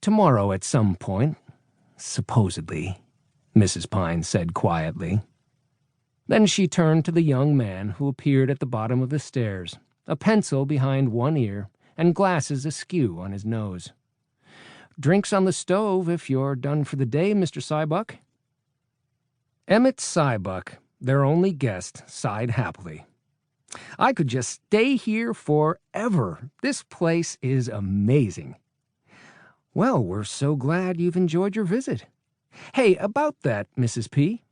Tomorrow at some point, supposedly, Mrs. Pine said quietly. Then she turned to the young man who appeared at the bottom of the stairs, a pencil behind one ear and glasses askew on his nose. "Drinks on the stove if you're done for the day, Mr. Sybuck." Emmett Sybuck, their only guest, sighed happily. "I could just stay here forever. This place is amazing." "Well, we're so glad you've enjoyed your visit. Hey, about that, Mrs. P."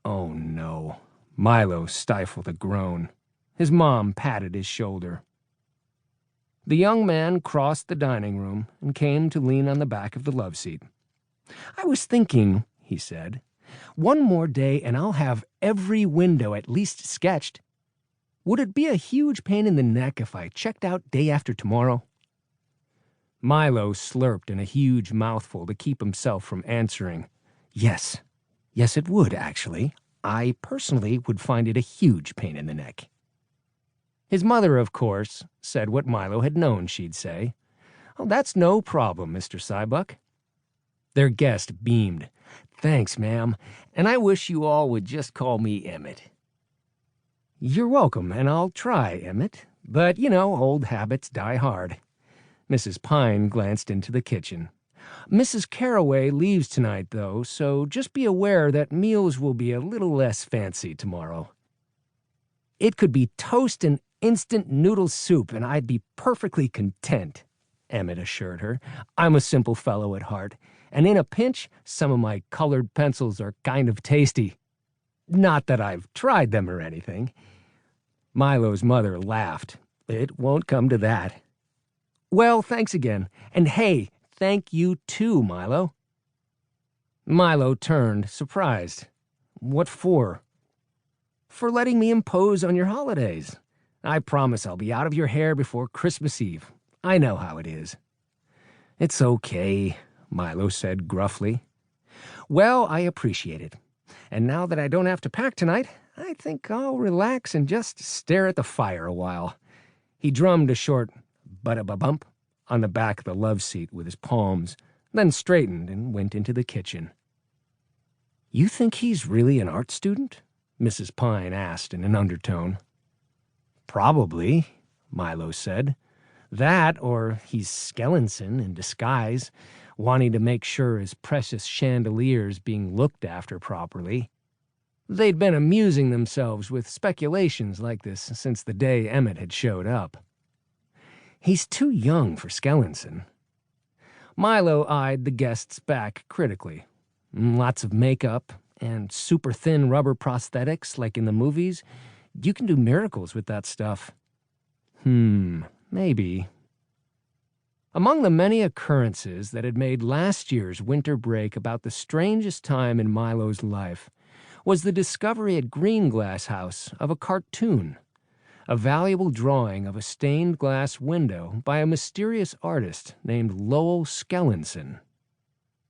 Oh, no. Milo stifled a groan. His mom patted his shoulder. The young man crossed the dining room and came to lean on the back of the love seat. "I was thinking," he said, "one more day and I'll have every window at least sketched. Would it be a huge pain in the neck if I checked out day after tomorrow?" Milo slurped in a huge mouthful to keep himself from answering. Yes, it would, actually. I personally would find it a huge pain in the neck." His mother, of course, said what Milo had known she'd say. "Oh, that's no problem, Mr. Sybuck." Their guest beamed. "Thanks, ma'am, and I wish you all would just call me Emmett." "You're welcome, and I'll try, Emmett. But, old habits die hard." Mrs. Pine glanced into the kitchen. "Mrs. Carroway leaves tonight, though, so just be aware that meals will be a little less fancy tomorrow." "It could be toast and instant noodle soup, and I'd be perfectly content," Emmett assured her. "I'm a simple fellow at heart, and in a pinch, some of my colored pencils are kind of tasty. Not that I've tried them or anything." Milo's mother laughed. "It won't come to that." "Well, thanks again. And hey, thank you too, Milo." Milo turned, surprised. "What for?" "For letting me impose on your holidays. I promise I'll be out of your hair before Christmas Eve. I know how it is." "It's okay," Milo said gruffly. "Well, I appreciate it. And now that I don't have to pack tonight, I think I'll relax and just stare at the fire a while." He drummed a short ba-da-ba-bump on the back of the love seat with his palms, then straightened and went into the kitchen. "You think he's really an art student?" Mrs. Pine asked in an undertone. "Probably," Milo said. "That, or he's Skellinson in disguise, wanting to make sure his precious chandelier's being looked after properly." They'd been amusing themselves with speculations like this since the day Emmett had showed up. "He's too young for Skellinson." Milo eyed the guest's back critically. "Lots of makeup and super thin rubber prosthetics like in the movies. You can do miracles with that stuff." Maybe. Among the many occurrences that had made last year's winter break about the strangest time in Milo's life was the discovery at Greenglass House of a cartoon, a valuable drawing of a stained glass window by a mysterious artist named Lowell Skellinson.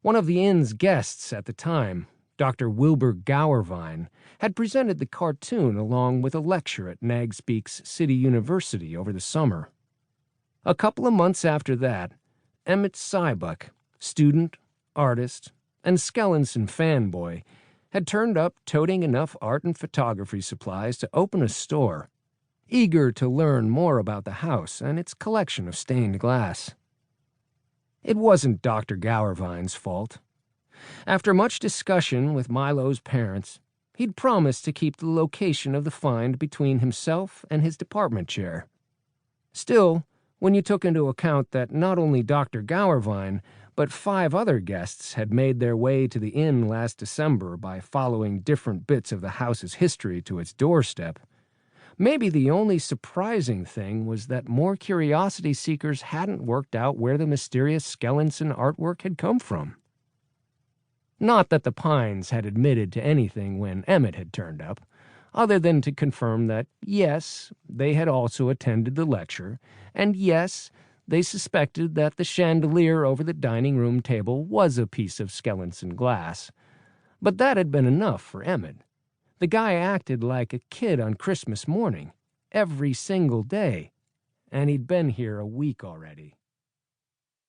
One of the inn's guests at the time, Dr. Wilbur Gauerwein, had presented the cartoon along with a lecture at Nagspeak's City University over the summer. A couple of months after that, Emmett Sybuck, student, artist, and Skellinson fanboy, had turned up toting enough art and photography supplies to open a store, eager to learn more about the house and its collection of stained glass. It wasn't Dr. Gauerwein's fault. After much discussion with Milo's parents, he'd promised to keep the location of the find between himself and his department chair. Still, when you took into account that not only Dr. Gauerwein, but 5 other guests had made their way to the inn last December by following different bits of the house's history to its doorstep, maybe the only surprising thing was that more curiosity seekers hadn't worked out where the mysterious Skellinson artwork had come from. Not that the Pines had admitted to anything when Emmett had turned up, other than to confirm that, yes, they had also attended the lecture, and yes, they suspected that the chandelier over the dining room table was a piece of Skellinson glass. But that had been enough for Emmett. The guy acted like a kid on Christmas morning, every single day, and he'd been here a week already.